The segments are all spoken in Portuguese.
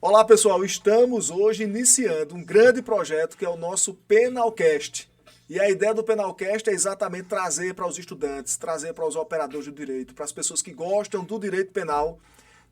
Olá pessoal, estamos hoje iniciando um grande projeto que é o nosso Penalcast. E a ideia do Penalcast é exatamente trazer para os estudantes, trazer para os operadores do direito, para as pessoas que gostam do direito penal,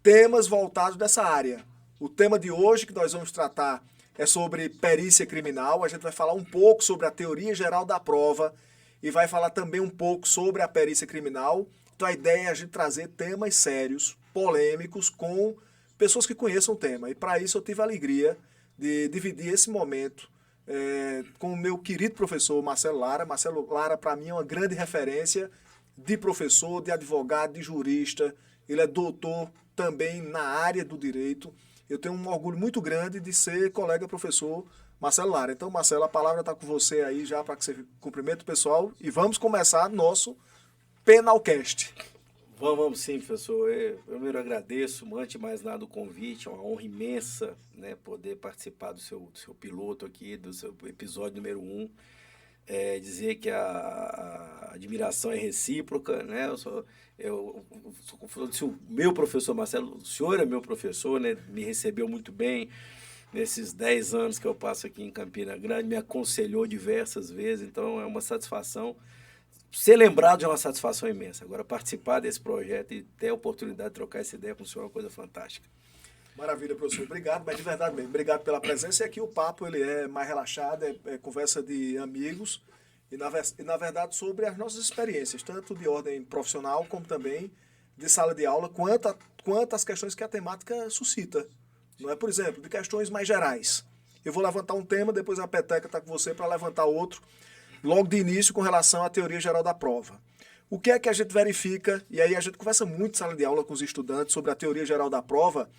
temas voltados dessa área. O tema de hoje que nós vamos tratar é sobre perícia criminal. A gente vai falar um pouco sobre a teoria geral da prova e vai falar também um pouco sobre a perícia criminal. Então a ideia é a gente trazer temas sérios, polêmicos, com pessoas que conheçam o tema. E para isso eu tive a alegria de dividir esse momento com o meu querido professor Marcelo Lara. Marcelo Lara, para mim, é uma grande referência de professor, de advogado, de jurista. Ele é doutor também na área do direito. Eu tenho um orgulho muito grande de ser colega professor Marcelo Lara. Então, Marcelo, a palavra está com você aí já para que você cumprimente o pessoal. E vamos começar nosso Penalcast. Vamos sim, professor. Eu primeiro agradeço, antes de mais nada, o convite. É uma honra imensa, né, poder participar do seu piloto aqui, do seu episódio número 1. Dizer que a admiração é recíproca, né? Se o meu professor Marcelo, o senhor é meu professor, né? Me recebeu muito bem nesses 10 anos que eu passo aqui em Campina Grande, me aconselhou diversas vezes, então é uma satisfação. Ser lembrado é uma satisfação imensa. Agora, participar desse projeto e ter a oportunidade de trocar essa ideia com o senhor é uma coisa fantástica. Maravilha, professor. Obrigado, mas de verdade mesmo. Obrigado pela presença. E aqui o papo ele é mais relaxado, é conversa de amigos e na verdade, sobre as nossas experiências, tanto de ordem profissional como também de sala de aula, quanto às questões que a temática suscita. Não é, por exemplo, de questões mais gerais. Eu vou levantar um tema, depois a peteca está com você para levantar outro, logo de início com relação à teoria geral da prova. O que é que a gente verifica, e aí a gente conversa muito em sala de aula com os estudantes sobre a teoria geral da prova.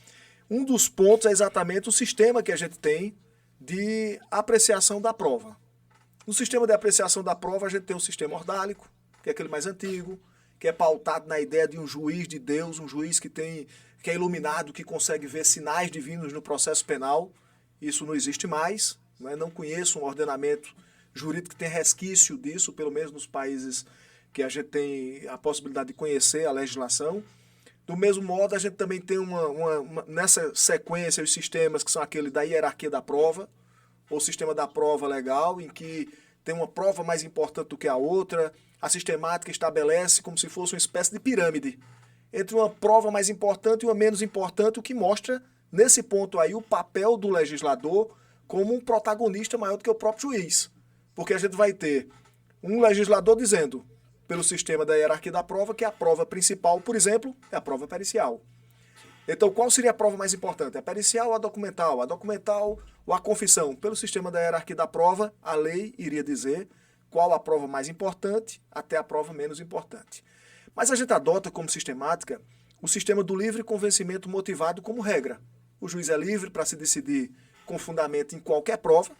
Um dos pontos é exatamente o sistema que a gente tem de apreciação da prova. No sistema de apreciação da prova, a gente tem um sistema ordálico, que é aquele mais antigo, que é pautado na ideia de um juiz de Deus, um juiz que é iluminado, que consegue ver sinais divinos no processo penal. Isso não existe mais. Não conheço um ordenamento jurídico que tem resquício disso, pelo menos nos países que a gente tem a possibilidade de conhecer a legislação. Do mesmo modo, a gente também tem nessa sequência os sistemas que são aquele da hierarquia da prova, ou sistema da prova legal, em que tem uma prova mais importante do que a outra. A sistemática estabelece como se fosse uma espécie de pirâmide entre uma prova mais importante e uma menos importante, o que mostra, nesse ponto aí, o papel do legislador como um protagonista maior do que o próprio juiz. Porque a gente vai ter um legislador dizendo, pelo sistema da hierarquia da prova, que a prova principal, por exemplo, é a prova pericial. Então, qual seria a prova mais importante? A pericial ou a documental? A documental ou a confissão? Pelo sistema da hierarquia da prova, a lei iria dizer qual a prova mais importante até a prova menos importante. Mas a gente adota como sistemática o sistema do livre convencimento motivado como regra. O juiz é livre para se decidir com fundamento em qualquer prova.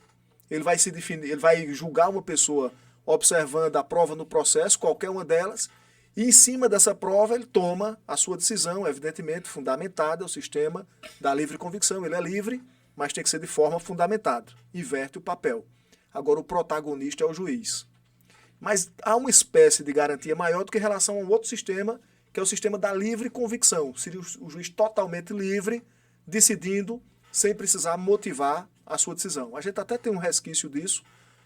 Ele vai julgar uma pessoa observando a prova no processo, qualquer uma delas, e em cima dessa prova ele toma a sua decisão, evidentemente fundamentada, o sistema da livre convicção. Ele é livre, mas tem que ser de forma fundamentada. Inverte o papel. Agora o protagonista é o juiz. Mas há uma espécie de garantia maior do que em relação a um outro sistema, que é o sistema da livre convicção. Seria o juiz totalmente livre, decidindo sem precisar motivar a sua decisão. A gente até tem um resquício disso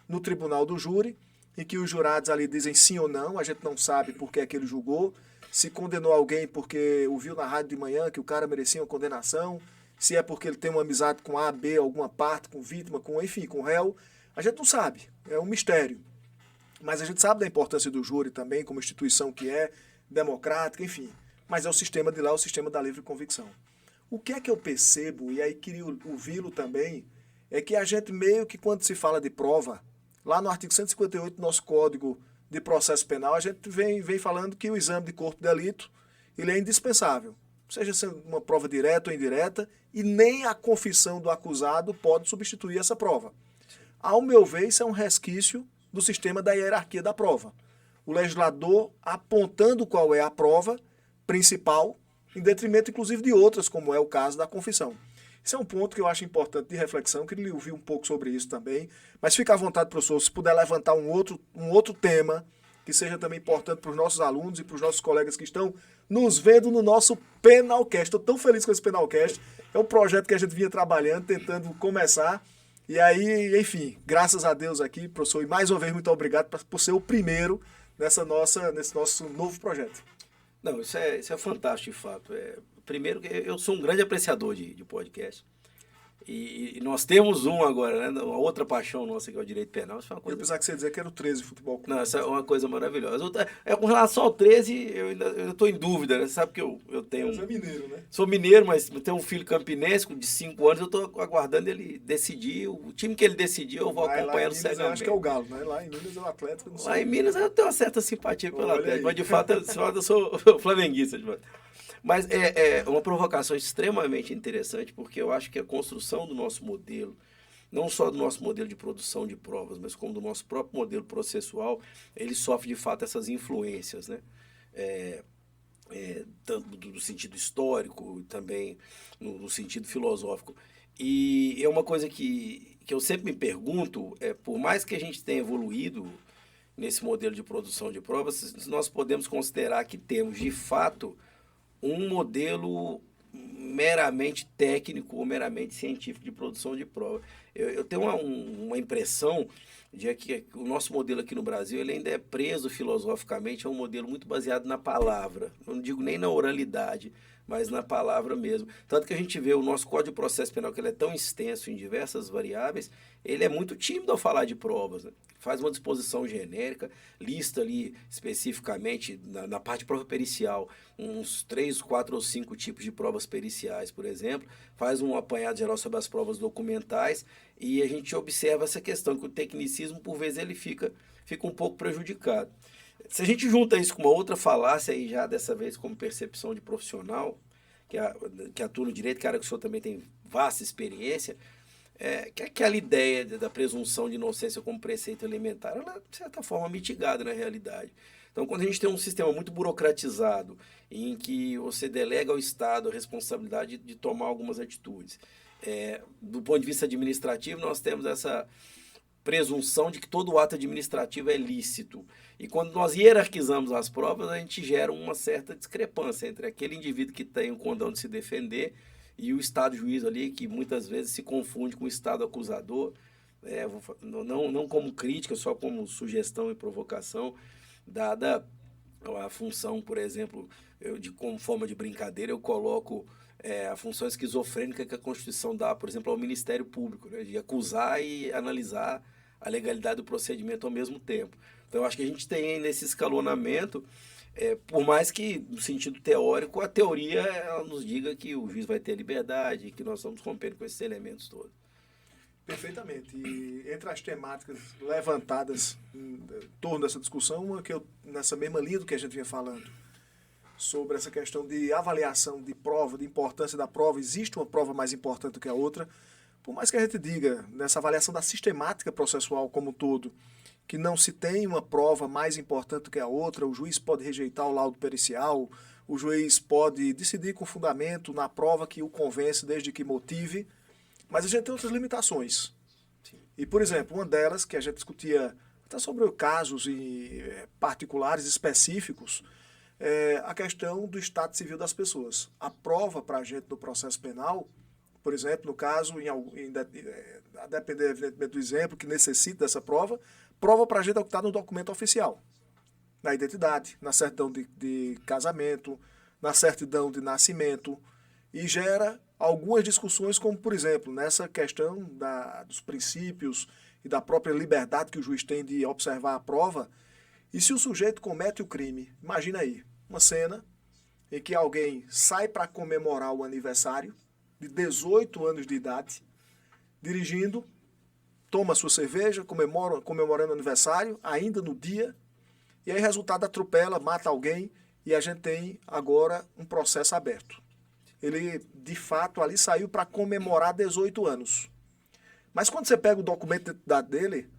no tribunal do júri, em que os jurados ali dizem sim ou não, a gente não sabe por que é que ele julgou, se condenou alguém porque ouviu na rádio de manhã que o cara merecia uma condenação, se é porque ele tem uma amizade com A, B, alguma parte, com vítima, enfim, com réu, a gente não sabe, é um mistério. Mas a gente sabe da importância do júri também, como instituição que é, democrática, enfim. Mas é o sistema de lá, o sistema da livre convicção. O que é que eu percebo, e aí queria ouvi-lo também, é que a gente meio que quando se fala de prova, lá no artigo 158 do nosso Código de Processo Penal, a gente vem falando que o exame de corpo de delito ele é indispensável. Seja sendo uma prova direta ou indireta, e nem a confissão do acusado pode substituir essa prova. Ao meu ver, isso é um resquício do sistema da hierarquia da prova. O legislador apontando qual é a prova principal, em detrimento, inclusive, de outras, como é o caso da confissão. Esse é um ponto que eu acho importante de reflexão, queria ouvir um pouco sobre isso também, mas fica à vontade, professor, se puder levantar um outro tema que seja também importante para os nossos alunos e para os nossos colegas que estão nos vendo no nosso Penalcast. Estou tão feliz com esse Penalcast. É um projeto que a gente vinha trabalhando, tentando começar. E aí, enfim, graças a Deus aqui, professor, e mais uma vez muito obrigado por ser o primeiro nesse nosso novo projeto. Não, isso é fantástico, de fato. Primeiro, eu sou um grande apreciador de podcast. E nós temos um agora, né? Uma outra paixão nossa, que é o direito penal. Isso foi uma coisa... Eu pensava que você ia dizer que era o 13 Futebol Clube. Não, essa é uma coisa maravilhosa. Com relação ao 13, eu estou em dúvida, né? Você sabe que eu tenho... Você é mineiro, né? Sou mineiro, mas tenho um filho campinense de 5 anos. Eu estou aguardando ele decidir. O time que ele decidir, eu vou acompanhando cegamente. Eu acho que é o Galo, né? Lá em Minas é o Atlético. Não sei. Lá em Minas eu tenho uma certa simpatia pelo Atlético, mas de fato eu sou flamenguista. De fato. Mas é uma provocação extremamente interessante, porque eu acho que a construção do nosso modelo, não só do nosso modelo de produção de provas, mas como do nosso próprio modelo processual, ele sofre de fato essas influências, né? Tanto do sentido histórico e também no sentido filosófico. E é uma coisa que eu sempre me pergunto, por mais que a gente tenha evoluído nesse modelo de produção de provas, nós podemos considerar que temos, de fato, um modelo meramente técnico ou meramente científico de produção de prova. Eu tenho uma impressão de que o nosso modelo aqui no Brasil ele ainda é preso filosoficamente a um modelo muito baseado na palavra. Não digo nem na oralidade, mas na palavra mesmo. Tanto que a gente vê o nosso Código de Processo Penal, que ele é tão extenso em diversas variáveis, ele é muito tímido ao falar de provas, né? Faz uma disposição genérica, lista ali especificamente, na parte de prova pericial, uns 3, 4 ou 5 tipos de provas periciais, por exemplo, faz um apanhado geral sobre as provas documentais e a gente observa essa questão, que o tecnicismo, por vezes, ele fica um pouco prejudicado. Se a gente junta isso com uma outra falácia, aí já dessa vez como percepção de profissional, que atua no direito, cara, que o senhor também tem vasta experiência, que é aquela ideia da presunção de inocência como preceito elementar, ela é, de certa forma, mitigada na realidade. Então, quando a gente tem um sistema muito burocratizado, em que você delega ao Estado a responsabilidade de tomar algumas atitudes, do ponto de vista administrativo, nós temos essa presunção de que todo ato administrativo é lícito. E quando nós hierarquizamos as provas, a gente gera uma certa discrepância entre aquele indivíduo que tem o condão de se defender e o Estado juiz ali, que muitas vezes se confunde com o Estado acusador, não como crítica, só como sugestão e provocação, dada a função, por exemplo, como forma de brincadeira, eu coloco a função esquizofrênica que a Constituição dá, por exemplo, ao Ministério Público, né, de acusar e analisar a legalidade do procedimento ao mesmo tempo. Então, eu acho que a gente tem nesse escalonamento, por mais que, no sentido teórico, a teoria ela nos diga que o juiz vai ter liberdade, que nós estamos rompendo com esses elementos todos. Perfeitamente. E entre as temáticas levantadas em torno dessa discussão, uma que nessa mesma linha do que a gente vinha falando, sobre essa questão de avaliação de prova, de importância da prova, existe uma prova mais importante do que a outra, por mais que a gente diga, nessa avaliação da sistemática processual como um todo, que não se tem uma prova mais importante do que a outra, o juiz pode rejeitar o laudo pericial, o juiz pode decidir com fundamento na prova que o convence, desde que motive, mas a gente tem outras limitações. E, por exemplo, uma delas, que a gente discutia até sobre casos particulares, específicos, é a questão do estado civil das pessoas. A prova para a gente no processo penal, por exemplo, no caso, a depender evidentemente do exemplo que necessita dessa prova para a gente é o que está no documento oficial. Na identidade, na certidão de casamento, na certidão de nascimento, e gera algumas discussões, como, por exemplo, nessa questão dos princípios e da própria liberdade que o juiz tem de observar a prova. E se o sujeito comete o crime, imagina aí, uma cena em que alguém sai para comemorar o aniversário de 18 anos de idade, dirigindo, toma sua cerveja, comemorando o aniversário, ainda no dia, e aí resultado atropela, mata alguém, e a gente tem agora um processo aberto. Ele, de fato, ali saiu para comemorar 18 anos. Mas quando você pega o documento de identidade dele,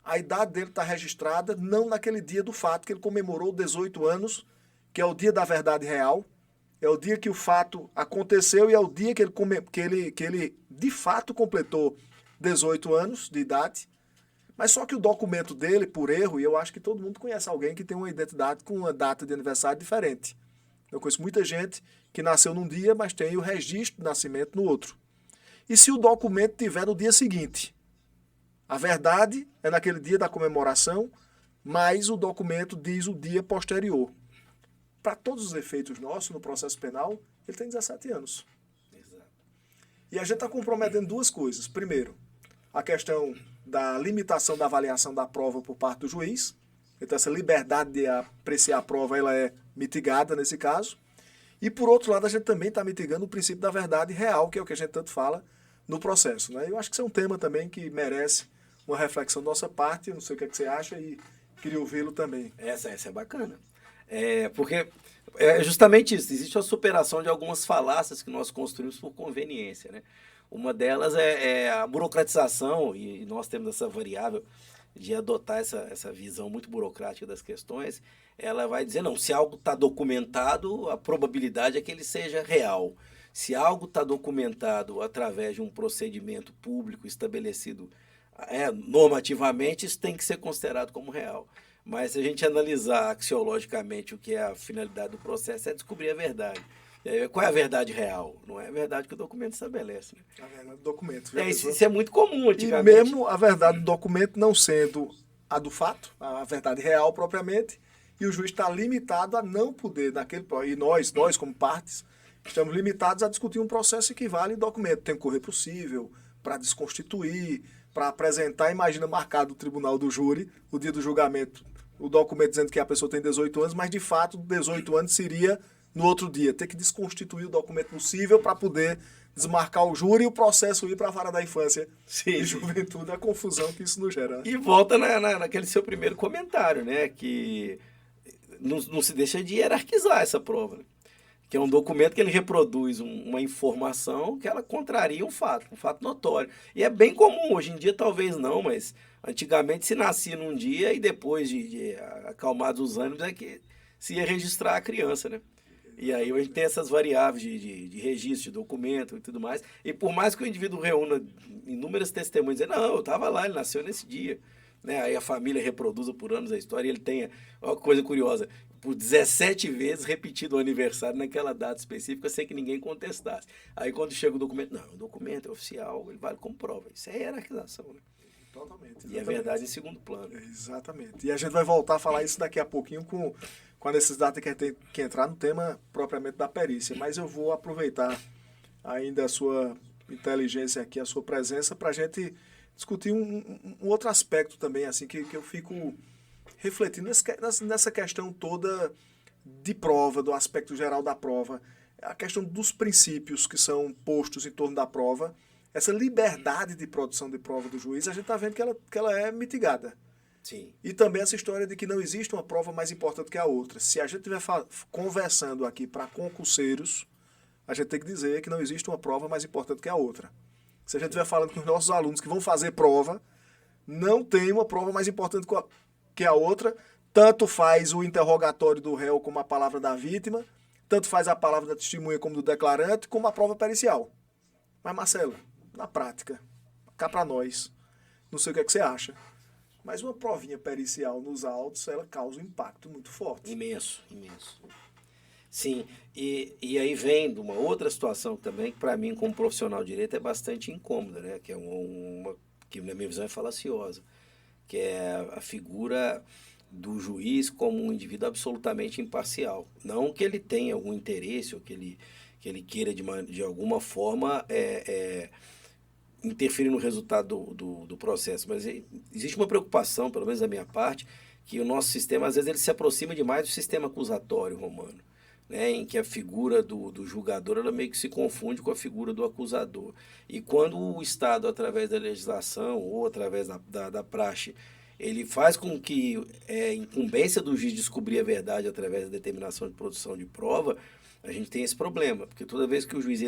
a idade dele está registrada não naquele dia do fato que ele comemorou 18 anos, que é o dia da verdade real, é o dia que o fato aconteceu e é o dia que ele de fato completou 18 anos de idade, Mas só que o documento dele, por erro, e eu acho que todo mundo conhece alguém que tem uma identidade com uma data de aniversário diferente. Eu conheço muita gente que nasceu num dia, mas tem o registro de nascimento no outro. E se o documento tiver no dia seguinte? A verdade é naquele dia da comemoração, mas o documento diz o dia posterior. Para todos os efeitos nossos, no processo penal, ele tem 17 anos. Exato. E a gente está comprometendo duas coisas. Primeiro, a questão da limitação da avaliação da prova por parte do juiz. Então, essa liberdade de apreciar a prova ela é mitigada nesse caso. E, por outro lado, a gente também está mitigando o princípio da verdade real, que é o que a gente tanto fala no processo. Né? Eu acho que isso é um tema também que merece uma reflexão da nossa parte. Eu não sei o que, é que você acha e queria ouvi-lo também. Essa é bacana. Porque é justamente isso. Existe a superação de algumas falácias que nós construímos por conveniência, né? Uma delas é a burocratização, e nós temos essa variável de adotar essa visão muito burocrática das questões. Ela vai dizer, não, se algo está documentado, a probabilidade é que ele seja real. Se algo está documentado através de um procedimento público estabelecido normativamente, isso tem que ser considerado como real. Mas se a gente analisar axiologicamente o que é a finalidade do processo, é descobrir a verdade. Qual é a verdade real? Não é a verdade que o documento estabelece. Né? A verdade do documento. Isso é muito comum antigamente. E mesmo a verdade do documento não sendo a do fato, a verdade real propriamente, e o juiz está limitado a não poder, e nós como partes, estamos limitados a discutir um processo que vale documento. Tem que correr possível para desconstituir, para apresentar, imagina marcado o tribunal do júri, o dia do julgamento, o documento dizendo que a pessoa tem 18 anos, mas de fato 18 anos seria no outro dia. Ter que desconstituir o documento possível para poder desmarcar o júri e o processo ir para a vara da infância e juventude, a confusão que isso nos gera. Né? E volta naquele seu primeiro comentário, né? Que não se deixa de hierarquizar essa prova. Né? Que é um documento que ele reproduz uma informação que ela contraria um fato notório. E é bem comum, hoje em dia talvez não, mas antigamente se nascia num dia e depois de acalmados os ânimos é que se ia registrar a criança, né? E aí a gente tem essas variáveis de registro, de documento e tudo mais. E por mais que o indivíduo reúna inúmeras testemunhas, dizendo, não, eu estava lá, ele nasceu nesse dia. Né? Aí a família reproduza por anos a história e ele tenha, uma coisa curiosa, por 17 vezes repetido o aniversário naquela data específica sem que ninguém contestasse. Aí quando chega o documento, não, o documento é oficial, ele vale como prova. Isso é hierarquização, né? Totalmente. Exatamente. E é verdade em segundo plano. Exatamente. E a gente vai voltar a falar isso daqui a pouquinho com a necessidade que a gente tem que entrar no tema propriamente da perícia. Mas eu vou aproveitar ainda a sua inteligência aqui, a sua presença, para a gente discutir um outro aspecto também, assim, que eu fico refletindo nessa questão toda de prova, do aspecto geral da prova, a questão dos princípios que são postos em torno da prova, essa liberdade de produção de prova do juiz, a gente está vendo que ela é mitigada. Sim. E também essa história de que não existe uma prova mais importante que a outra. Se a gente estiver conversando aqui para concurseiros, a gente tem que dizer que não existe uma prova mais importante que a outra. Se a gente estiver falando com os nossos alunos que vão fazer prova, não tem uma prova mais importante que a outra. Tanto faz o interrogatório do réu como a palavra da vítima, tanto faz a palavra da testemunha como do declarante, como a prova pericial. Mas, Marcelo, na prática, cá para nós, não sei o que é que você acha, mas uma provinha pericial nos autos, ela causa um impacto muito forte. Imenso, imenso. Sim, e aí vem de uma outra situação também, que para mim, como profissional de direito, é bastante incômoda, né? Que é uma que na minha visão é falaciosa, que é a figura do juiz como um indivíduo absolutamente imparcial. Não que ele tenha algum interesse ou que ele queira de alguma forma interferir no resultado do processo, mas existe uma preocupação, pelo menos da minha parte, que o nosso sistema, às vezes, ele se aproxima demais do sistema acusatório romano, né, em que a figura do julgador ela meio que se confunde com a figura do acusador. E quando o Estado, através da legislação ou através da praxe, ele faz com que incumbência do juiz descobrir a verdade através da determinação de produção de prova, a gente tem esse problema, porque toda vez que o juiz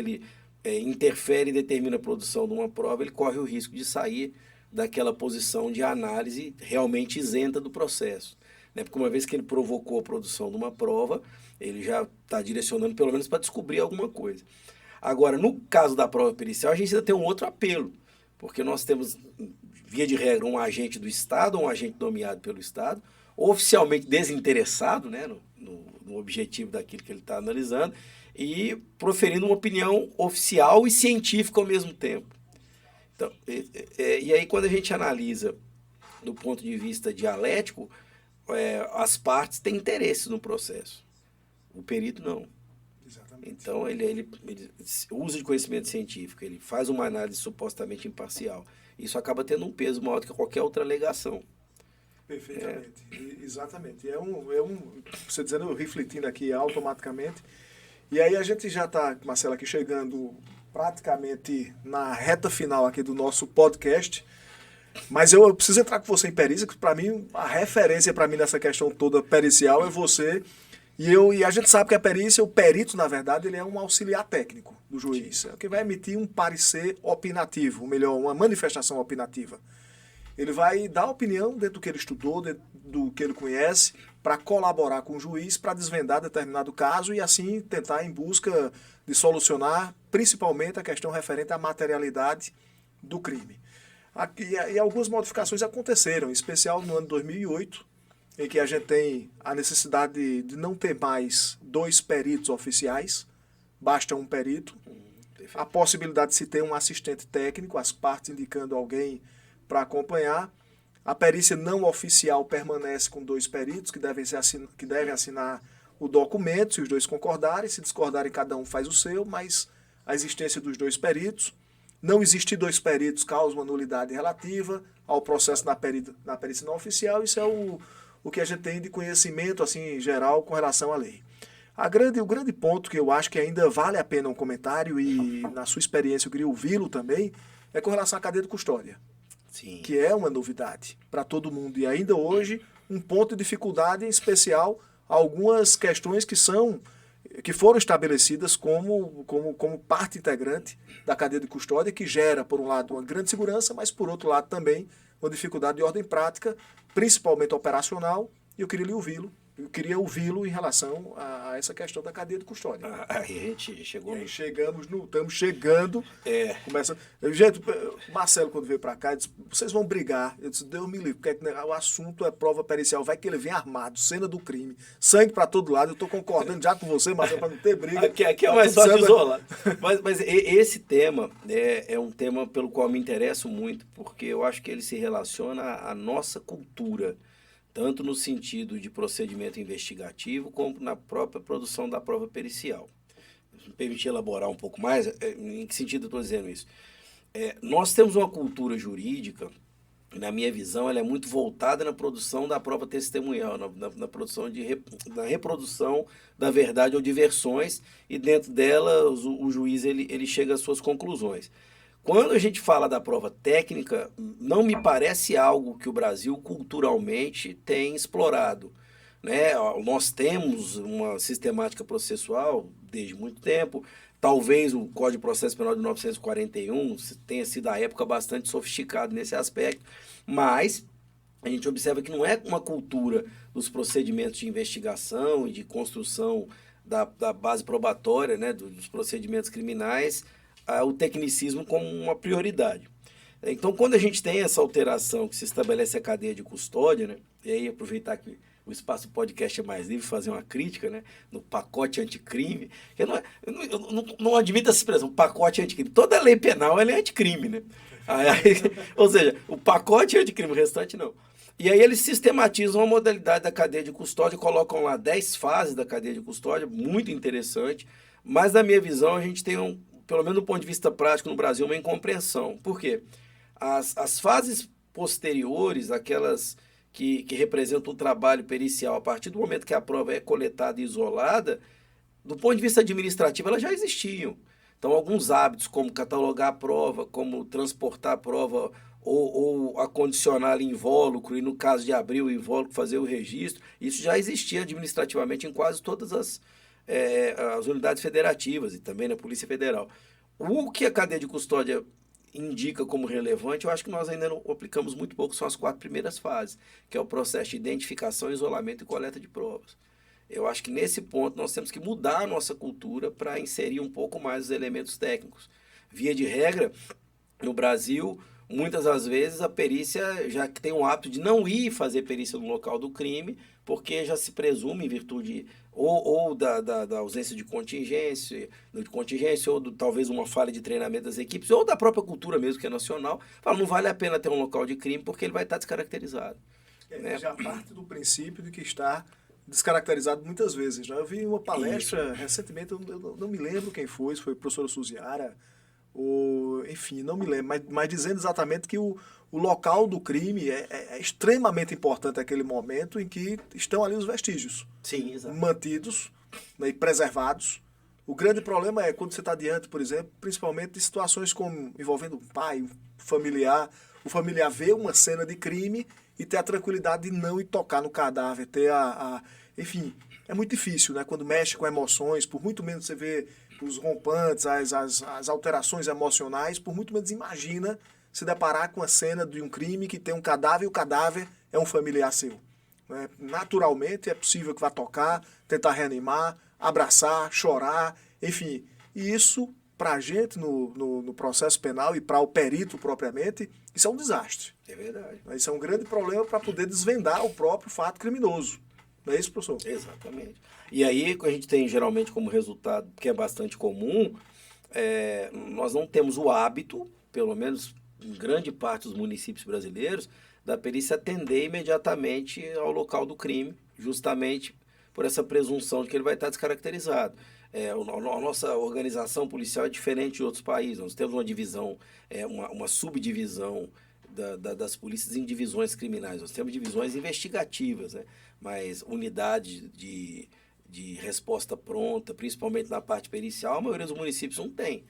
interfere e determina a produção de uma prova, ele corre o risco de sair daquela posição de análise realmente isenta do processo. Né? Porque uma vez que ele provocou a produção de uma prova, ele já está direcionando pelo menos para descobrir alguma coisa. Agora, no caso da prova pericial, a gente ainda tem um outro apelo, porque nós temos via de regra, um agente do Estado ou um agente nomeado pelo Estado, oficialmente desinteressado, né, no objetivo daquilo que ele está analisando, e proferindo uma opinião oficial e científica ao mesmo tempo. Então, e aí, quando a gente analisa do ponto de vista dialético, as partes têm interesse no processo. O perito não. Exatamente. Então, ele usa de conhecimento científico, ele faz uma análise supostamente imparcial. Isso acaba tendo um peso maior do que qualquer outra alegação. Perfeitamente. Exatamente. Você dizendo, refletindo aqui automaticamente. E aí a gente já está, Marcelo, aqui chegando praticamente na reta final aqui do nosso podcast. Mas eu preciso entrar com você em perícia, que para mim, a referência para mim nessa questão toda pericial é você. E a gente sabe que a perícia, o perito, na verdade, ele é um auxiliar técnico do juiz. É o que vai emitir um parecer opinativo, ou melhor, uma manifestação opinativa. Ele vai dar opinião dentro do que ele estudou, dentro do que ele conhece, para colaborar com o juiz, para desvendar determinado caso e assim tentar em busca de solucionar, principalmente a questão referente à materialidade do crime. E algumas modificações aconteceram, em especial no ano 2008, em que a gente tem a necessidade de não ter mais 2 peritos oficiais, basta um perito, a possibilidade de se ter um assistente técnico, as partes indicando alguém para acompanhar. A perícia não oficial permanece com 2 peritos que devem assinar o documento, se os 2 concordarem. Se discordarem, cada um faz o seu, mas a existência dos 2 peritos. Não existir 2 peritos causa uma nulidade relativa ao processo na perícia não oficial. Isso é o que a gente tem de conhecimento assim, geral com relação à lei. O grande ponto que eu acho que ainda vale a pena um comentário, e na sua experiência eu queria ouvi-lo também, é com relação à cadeia de custódia. Sim. Que é uma novidade para todo mundo. E ainda hoje, um ponto de dificuldade, em especial, algumas questões que foram estabelecidas como parte integrante da cadeia de custódia, que gera, por um lado, uma grande segurança, mas, por outro lado, também uma dificuldade de ordem prática, principalmente operacional, e eu queria ouvi-lo em relação a essa questão da cadeia de custódia. Aí a gente chegou... Estamos chegando. Começa... Gente, Marcelo, quando veio para cá, disse, vocês vão brigar. Eu disse, Deus me livre, porque o assunto é prova pericial. Vai que ele vem armado, cena do crime, sangue para todo lado. Eu estou concordando já com você, Marcelo, para não ter briga. Aqui é mais fácil de isolar. Mas esse tema é um tema pelo qual me interesso muito, porque eu acho que ele se relaciona à nossa cultura, tanto no sentido de procedimento investigativo, como na própria produção da prova pericial. Se me permitir elaborar um pouco mais, em que sentido eu estou dizendo isso? Nós temos uma cultura jurídica, na minha visão, ela é muito voltada na produção da prova testemunhal, na produção na reprodução da verdade ou de versões, e dentro dela o juiz ele chega às suas conclusões. Quando a gente fala da prova técnica, não me parece algo que o Brasil culturalmente tem explorado, né? Nós temos uma sistemática processual desde muito tempo. Talvez o Código de Processo Penal de 1941 tenha sido a época bastante sofisticado nesse aspecto, mas a gente observa que não é uma cultura dos procedimentos de investigação e de construção da base probatória, né, dos procedimentos criminais, o tecnicismo como uma prioridade. Então, quando a gente tem essa alteração que se estabelece a cadeia de custódia, né, e aí aproveitar que o espaço podcast é mais livre, fazer uma crítica, né, no pacote anticrime, que eu não admito essa expressão, pacote anticrime. Toda lei penal ela é anticrime, né? Ou seja, o pacote é anticrime, o restante não. E aí eles sistematizam a modalidade da cadeia de custódia, colocam lá 10 fases da cadeia de custódia, muito interessante, mas na minha visão a gente tem pelo menos do ponto de vista prático no Brasil, uma incompreensão. Por quê? As fases posteriores, aquelas que representam o trabalho pericial, a partir do momento que a prova é coletada e isolada, do ponto de vista administrativo, elas já existiam. Então, alguns hábitos, como catalogar a prova, como transportar a prova ou acondicionar invólucro, e no caso de abrir o invólucro, fazer o registro, isso já existia administrativamente em quase todas as unidades federativas e também na Polícia Federal. O que a cadeia de custódia indica como relevante, eu acho que nós ainda não aplicamos muito pouco, são as 4 primeiras fases, que é o processo de identificação, isolamento e coleta de provas. Eu acho que nesse ponto nós temos que mudar a nossa cultura para inserir um pouco mais os elementos técnicos. Via de regra, no Brasil, muitas das vezes a perícia já tem o hábito de não ir fazer perícia no local do crime, porque já se presume em virtude ou da ausência de contingência, ou talvez uma falha de treinamento das equipes, ou da própria cultura mesmo, que é nacional, fala, não vale a pena ter um local de crime porque ele vai estar descaracterizado. Né? Já parte do princípio de que está descaracterizado muitas vezes. Né? Eu vi uma palestra recentemente, eu não me lembro quem foi, se foi a professora Suziara, ou, enfim, não me lembro, mas dizendo exatamente que o local do crime é extremamente importante aquele momento em que estão ali os vestígios. Sim, exato. Mantidos, né, e preservados. O grande problema é quando você está diante, por exemplo, principalmente de situações como envolvendo um pai, um familiar. O familiar vê uma cena de crime e ter a tranquilidade de não ir tocar no cadáver, ter enfim, é muito difícil, né? Quando mexe com emoções, por muito menos você vê os rompantes, as alterações emocionais, por muito menos imagina se deparar com a cena de um crime que tem um cadáver e o cadáver é um familiar seu. Né? Naturalmente é possível que vá tocar, tentar reanimar, abraçar, chorar, enfim. E isso, para a gente no processo penal e para o perito propriamente, isso é um desastre. É verdade. Isso é um grande problema para poder desvendar o próprio fato criminoso. Não é isso, professor? Exatamente. E aí a gente tem geralmente como resultado, que é bastante comum, nós não temos o hábito, pelo menos em grande parte dos municípios brasileiros, da perícia atender imediatamente ao local do crime, justamente por essa presunção de que ele vai estar descaracterizado. A nossa organização policial é diferente de outros países. Nós temos uma divisão, uma subdivisão das polícias em divisões criminais. Nós temos divisões investigativas, né? Mas unidade de resposta pronta, principalmente na parte pericial, a maioria dos municípios não tem.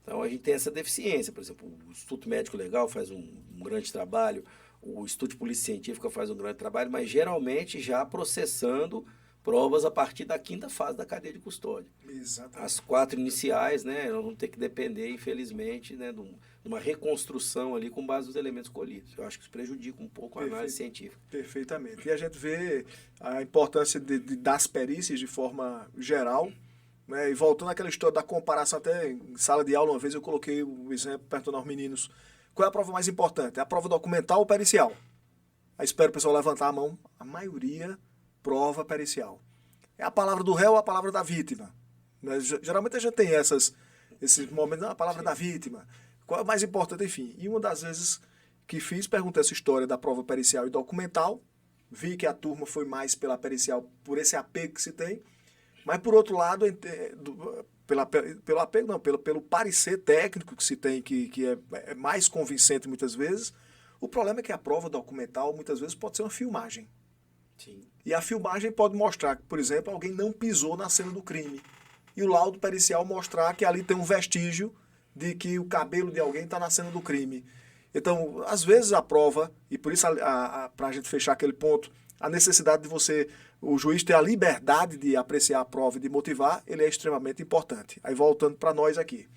Então a gente tem essa deficiência. Por exemplo, o Instituto Médico Legal faz um grande trabalho, o Instituto de Polícia Científica faz um grande trabalho, mas geralmente já processando provas a partir da 5ª fase da cadeia de custódia. Exatamente. As 4 iniciais, né, nós vamos ter que depender, infelizmente, né, de uma reconstrução ali com base nos elementos colhidos. Eu acho que isso prejudica um pouco a análise científica. Perfeitamente. E a gente vê a importância das perícias de forma geral, né, e voltando àquela história da comparação, até em sala de aula, uma vez eu coloquei o exemplo perguntando aos meninos, qual é a prova mais importante? É a prova documental ou pericial? Aí espero o pessoal levantar a mão. A maioria, prova pericial. É a palavra do réu ou a palavra da vítima? Né? Geralmente a gente tem esses momentos, a palavra da vítima. Qual é o mais importante? Enfim, e uma das vezes que fiz, perguntei essa história da prova pericial e documental, vi que a turma foi mais pela pericial, por esse apego que se tem, mas por outro lado, pelo apego não, pelo parecer técnico que se tem, que é mais convincente muitas vezes, o problema é que a prova documental muitas vezes pode ser uma filmagem. Sim. E a filmagem pode mostrar que, por exemplo, alguém não pisou na cena do crime. E o laudo pericial mostrar que ali tem um vestígio de que o cabelo de alguém está na cena do crime. Então, às vezes a prova, e por isso, para a gente fechar aquele ponto, a necessidade de o juiz ter a liberdade de apreciar a prova e de motivar, ele é extremamente importante. Aí voltando para nós aqui.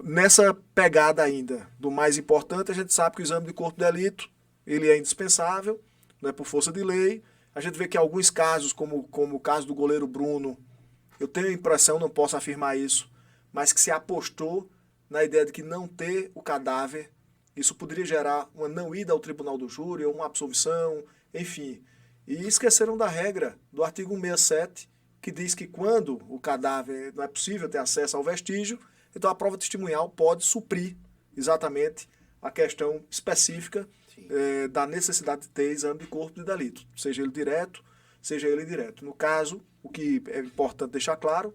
Nessa pegada ainda do mais importante, a gente sabe que o exame de corpo de delito, ele é indispensável, né, por força de lei. A gente vê que alguns casos, como o caso do goleiro Bruno, eu tenho a impressão, não posso afirmar isso, mas que se apostou na ideia de que não ter o cadáver, isso poderia gerar uma não ida ao tribunal do júri, ou uma absolvição, enfim. E esqueceram da regra do artigo 167, que diz que quando o cadáver não é possível ter acesso ao vestígio, então a prova testemunhal pode suprir exatamente a questão específica da necessidade de ter exame de corpo de delito, seja ele direto, seja ele indireto. No caso, o que é importante deixar claro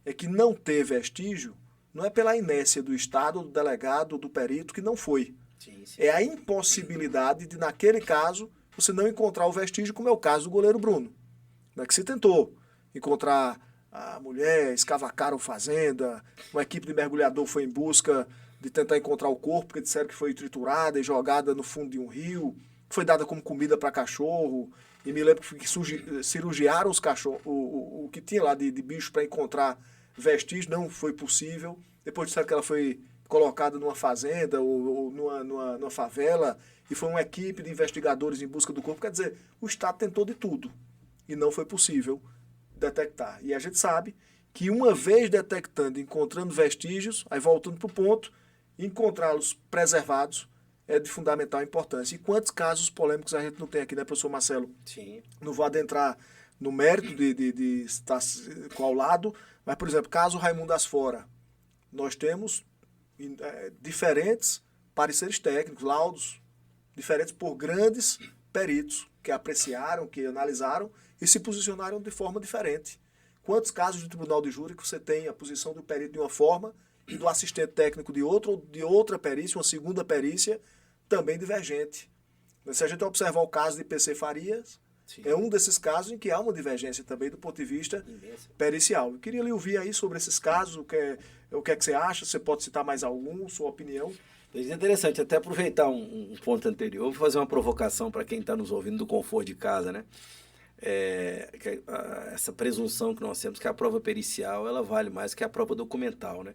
é que não ter vestígio não é pela inércia do Estado, do delegado, do perito, que não foi. Sim. É a impossibilidade de, naquele caso, você não encontrar o vestígio, como é o caso do goleiro Bruno, né, que se tentou encontrar a mulher, escavacaram fazenda, uma equipe de mergulhador foi em busca de tentar encontrar o corpo, porque disseram que foi triturada e jogada no fundo de um rio, foi dada como comida para cachorro, e me lembro que cirurgiaram os cachorros, o que tinha lá de bicho para encontrar vestígios, não foi possível. Depois disseram que ela foi colocada numa fazenda ou numa favela, e foi uma equipe de investigadores em busca do corpo. Quer dizer, o Estado tentou de tudo e não foi possível detectar. E a gente sabe que uma vez detectando, encontrando vestígios, aí voltando para o ponto, encontrá-los preservados é de fundamental importância. E quantos casos polêmicos a gente não tem aqui, né, professor Marcelo? Sim. Não vou adentrar no mérito de estar qual lado, mas, por exemplo, caso Raimundo Asfora, nós temos diferentes pareceres técnicos, laudos diferentes por grandes peritos que apreciaram, que analisaram e se posicionaram de forma diferente. Quantos casos de tribunal de júri que você tem a posição do perito de uma forma e do assistente técnico de outra, ou de outra perícia, uma segunda perícia, também divergente. Se a gente observar o caso de PC Farias, sim, é um desses casos em que há uma divergência também do ponto de vista pericial. Eu queria lhe ouvir aí sobre esses casos, o que é que você acha, você pode citar mais algum, sua opinião. É interessante, até aproveitar um ponto anterior, vou fazer uma provocação para quem está nos ouvindo do conforto de casa, né? Essa presunção que nós temos que a prova pericial ela vale mais que a prova documental, né?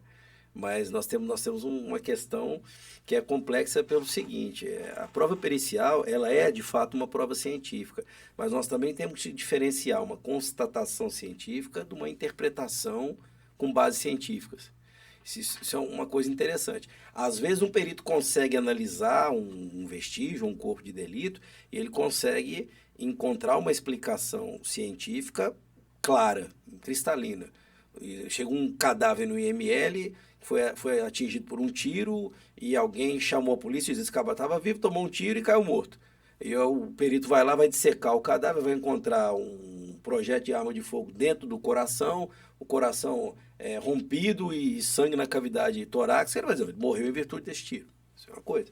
Mas nós temos uma questão que é complexa pelo seguinte, a prova pericial ela é de fato uma prova científica, mas nós também temos que diferenciar uma constatação científica de uma interpretação com bases científicas. Isso é uma coisa interessante. Às vezes um perito consegue analisar um vestígio, um corpo de delito, e ele consegue encontrar uma explicação científica clara, cristalina. Chega um cadáver no IML, foi atingido por um tiro, e alguém chamou a polícia e disse que estava vivo, tomou um tiro e caiu morto. E o perito vai lá, vai dissecar o cadáver, vai encontrar um projétil de arma de fogo dentro do coração, o coração rompido e sangue na cavidade torácica. Ele vai dizer, morreu em virtude desse tiro. Isso é uma coisa.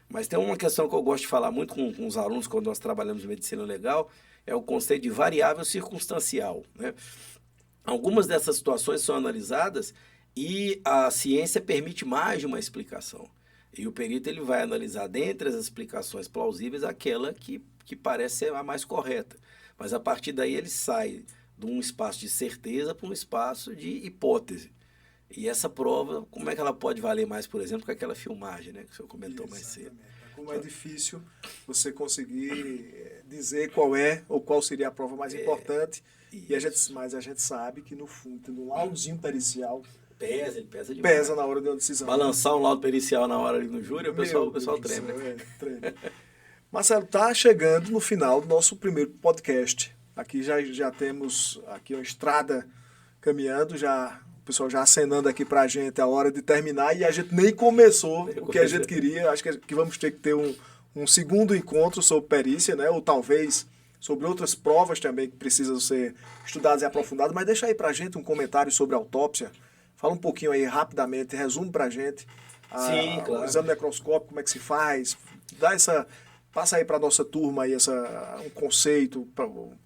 Mas tem uma questão que eu gosto de falar muito com os alunos quando nós trabalhamos em medicina legal, é o conceito de variável circunstancial, né? Algumas dessas situações são analisadas e a ciência permite mais de uma explicação. E o perito ele vai analisar dentre as explicações plausíveis aquela que parece ser a mais correta. Mas a partir daí ele sai de um espaço de certeza para um espaço de hipótese. E essa prova, como é que ela pode valer mais, por exemplo, que aquela filmagem, né, que o senhor comentou mais cedo? Como é difícil você conseguir dizer qual é ou qual seria a prova mais importante. Mas a gente sabe que no fundo, no laudozinho pericial, ele pesa demais. Pesa na hora de uma decisão. Balançar um laudo pericial na hora ali no júri, o pessoal treme. Treme. Marcelo, tá chegando no final do nosso primeiro podcast. Aqui já temos aqui uma estrada caminhando, o pessoal já acenando aqui pra gente a hora de terminar e a gente nem começou o que a gente queria. Acho que vamos ter que ter um segundo encontro sobre perícia, né? Ou talvez sobre outras provas também que precisam ser estudadas e aprofundadas. Mas deixa aí pra gente um comentário sobre a autópsia. Fala um pouquinho aí rapidamente, resume pra gente claro. O exame necroscópico, como é que se faz, passa aí para nossa turma aí um conceito,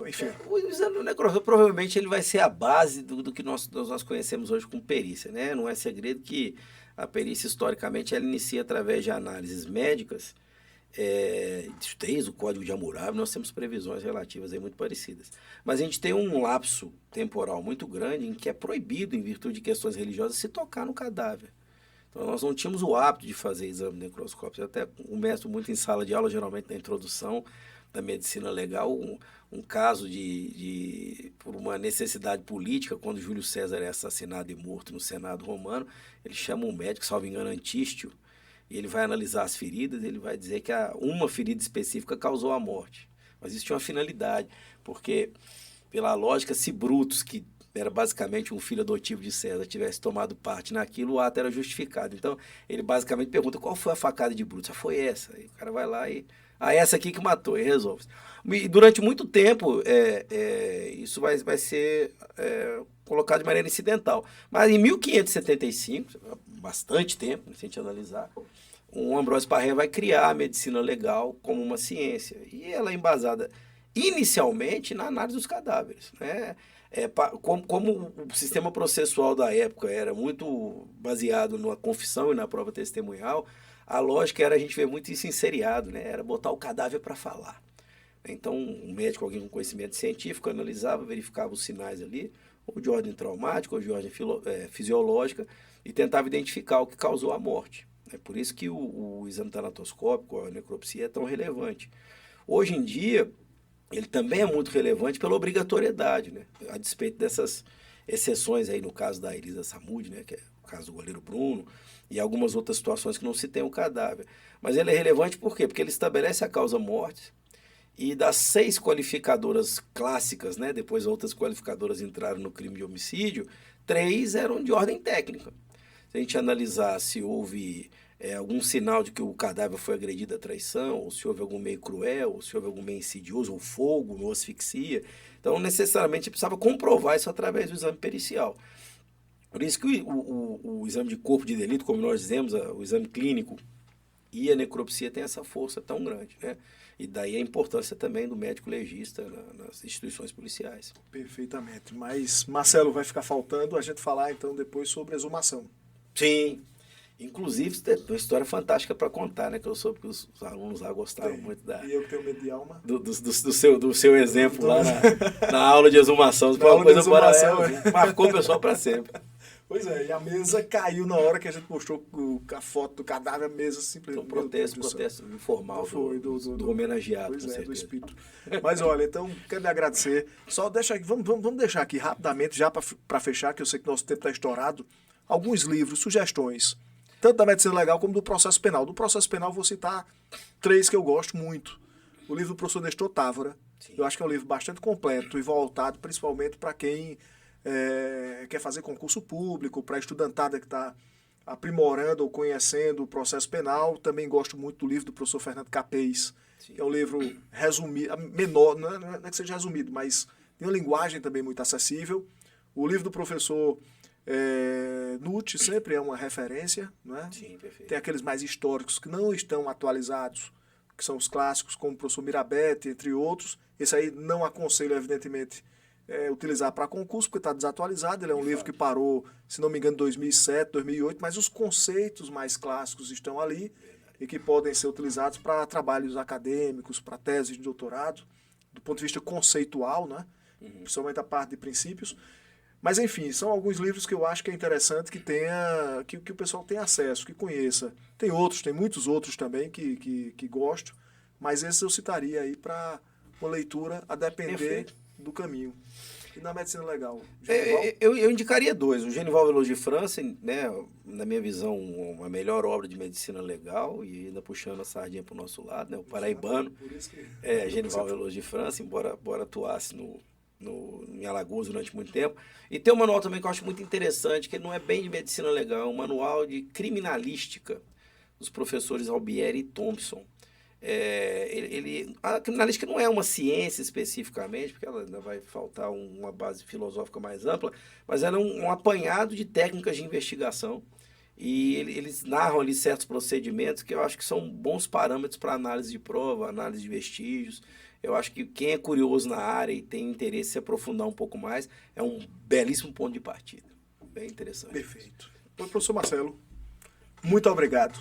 enfim. O exame necroscópico provavelmente ele vai ser a base do que nós conhecemos hoje como perícia, né? Não é segredo que a perícia historicamente ela inicia através de análises médicas, desde o Código de Hammurabi nós temos previsões relativas aí muito parecidas. Mas a gente tem um lapso temporal muito grande em que é proibido, em virtude de questões religiosas, se tocar no cadáver. Então nós não tínhamos o hábito de fazer exame necroscópico. Até o mestre muito em sala de aula, geralmente na introdução da medicina legal, um caso por uma necessidade política, quando Júlio César é assassinado e morto no Senado romano, ele chama um médico, salvo engano, Antístio, e ele vai analisar as feridas, ele vai dizer que uma ferida específica causou a morte. Mas isso tinha uma finalidade, porque, pela lógica, se Brutus, que era basicamente um filho adotivo de César, tivesse tomado parte naquilo, o ato era justificado. Então, ele basicamente pergunta, qual foi a facada de Brutus? Foi essa. Aí o cara vai lá e... essa aqui que matou, e resolve. E durante muito tempo, isso vai ser colocado de maneira incidental. Mas em 1575, bastante tempo, se a gente analisar, o Ambrósio Paré vai criar a medicina legal como uma ciência. E ela é embasada inicialmente na análise dos cadáveres, né? Como o sistema processual da época era muito baseado na confissão e na prova testemunhal, a lógica era a gente ver muito isso em seriado, né? Era botar o cadáver para falar. Então, um médico, alguém com conhecimento científico, analisava, verificava os sinais ali, ou de ordem traumática, ou de ordem fisiológica, e tentava identificar o que causou a morte. É por isso que o exame tanatoscópico, a necropsia, é tão relevante. Hoje em dia, ele também é muito relevante pela obrigatoriedade, né? A despeito dessas exceções aí no caso da Elisa Samúdio, né? Que caso do goleiro Bruno, e algumas outras situações que não se tem o cadáver. Mas ele é relevante por quê? Porque ele estabelece a causa-morte, e das 6 qualificadoras clássicas, né, depois outras qualificadoras entraram no crime de homicídio, 3 eram de ordem técnica. Se a gente analisar se houve algum sinal de que o cadáver foi agredido à traição, ou se houve algum meio cruel, ou se houve algum meio insidioso, ou fogo, ou asfixia, então necessariamente precisava comprovar isso através do exame pericial. Por isso que o exame de corpo de delito, como nós dizemos, o exame clínico e a necropsia tem essa força tão grande, né? E daí a importância também do médico legista nas instituições policiais. Perfeitamente. Mas, Marcelo, vai ficar faltando a gente falar então depois sobre a exumação. Sim. Inclusive, tem uma história fantástica para contar, né? Que eu soube que os alunos lá gostaram muito da... E eu que tenho medo de alma. Do seu exemplo lá na aula de exumação. Foi uma coisa marcou o pessoal para sempre. Pois é, e a mesa caiu na hora que a gente mostrou a foto do cadáver, a mesa simplesmente... Um protesto informal do homenageado, pois com certeza. Do espírito. Mas olha, então, quero lhe agradecer. Só deixa aqui, vamos deixar aqui rapidamente, já para fechar, que eu sei que nosso tempo está estourado, alguns livros, sugestões, tanto da medicina legal como do processo penal. Do processo penal vou citar 3 que eu gosto muito. O livro do professor Nestor Távora, eu acho que é um livro bastante completo e voltado principalmente para quem... quer fazer concurso público, para a estudantada que está aprimorando ou conhecendo o processo penal. Também gosto muito do livro do professor Fernando Capês, que é um livro resumido, menor, não é que seja resumido, mas tem uma linguagem também muito acessível. O livro do professor Nutt sempre é uma referência, não é? Sim, perfeito. Tem aqueles mais históricos que não estão atualizados, que são os clássicos, como o professor Mirabete, entre outros. Esse aí não aconselho, evidentemente, utilizar para concurso, porque está desatualizado. Ele é um livro que parou, se não me engano, em 2007, 2008, mas os conceitos mais clássicos estão ali e que podem ser utilizados para trabalhos acadêmicos, para teses de doutorado, do ponto de vista conceitual, né? Principalmente a parte de princípios. Mas, enfim, são alguns livros que eu acho que é interessante que o pessoal tenha acesso, que conheça. Tem muitos outros também que gosto, mas esses eu citaria aí para uma leitura a depender do caminho. E na medicina legal? Eu indicaria 2. O Genival Veloso de França, né, na minha visão, a melhor obra de medicina legal, e ainda puxando a sardinha para o nosso lado, né, o paraibano. Por isso que... Genival Veloso de França, embora atuasse em Alagoas durante muito tempo. E tem um manual também que eu acho muito interessante, que não é bem de medicina legal, é um manual de criminalística dos professores Albieri e Thompson. A criminalística não é uma ciência especificamente, porque ela ainda vai faltar uma base filosófica mais ampla, mas ela é um apanhado de técnicas de investigação, e eles narram ali certos procedimentos que eu acho que são bons parâmetros para análise de prova, análise de vestígios. Eu acho que quem é curioso na área e tem interesse em se aprofundar um pouco mais, é um belíssimo ponto de partida. Bem interessante. Perfeito. Então, professor Marcelo, muito obrigado.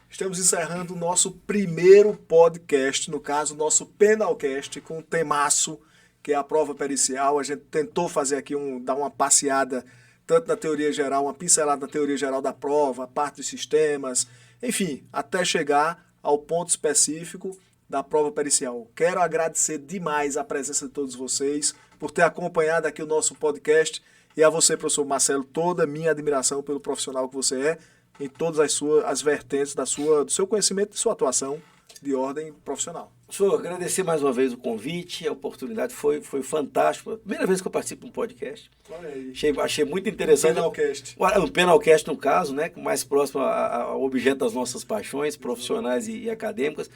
Estamos encerrando o nosso primeiro podcast, no caso, nosso Penalcast, com um temaço, que é a prova pericial. A gente tentou fazer aqui, dar uma passeada, tanto na teoria geral, uma pincelada na teoria geral da prova, a parte dos sistemas, enfim, até chegar ao ponto específico da prova pericial. Quero agradecer demais a presença de todos vocês, por ter acompanhado aqui o nosso podcast, e a você, professor Marcelo, toda a minha admiração pelo profissional que você é, em todas as vertentes do seu conhecimento e sua atuação de ordem profissional. Professor, agradecer mais uma vez o convite, a oportunidade foi fantástico. Primeira vez que eu participo de um podcast. Olha aí. Achei muito interessante. Penalcast. O Penalcast, no caso, né, mais próximo ao objeto das nossas paixões profissionais e acadêmicas.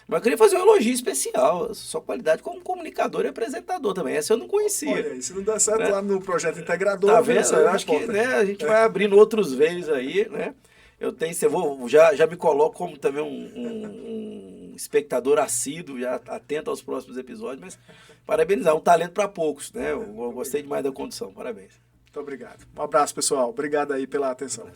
Mas eu queria fazer um elogio especial, sua qualidade como comunicador e apresentador também. Essa eu não conhecia. Olha aí, se não der certo, né, lá no projeto integrador... Tá vendo? Eu acho que, né, a gente vai abrindo outros veios aí, né? Já me coloco como também um espectador assíduo, já atento aos próximos episódios, mas parabenizar, um talento para poucos, né? Eu gostei demais da condução, parabéns. Muito obrigado. Um abraço, pessoal. Obrigado aí pela atenção.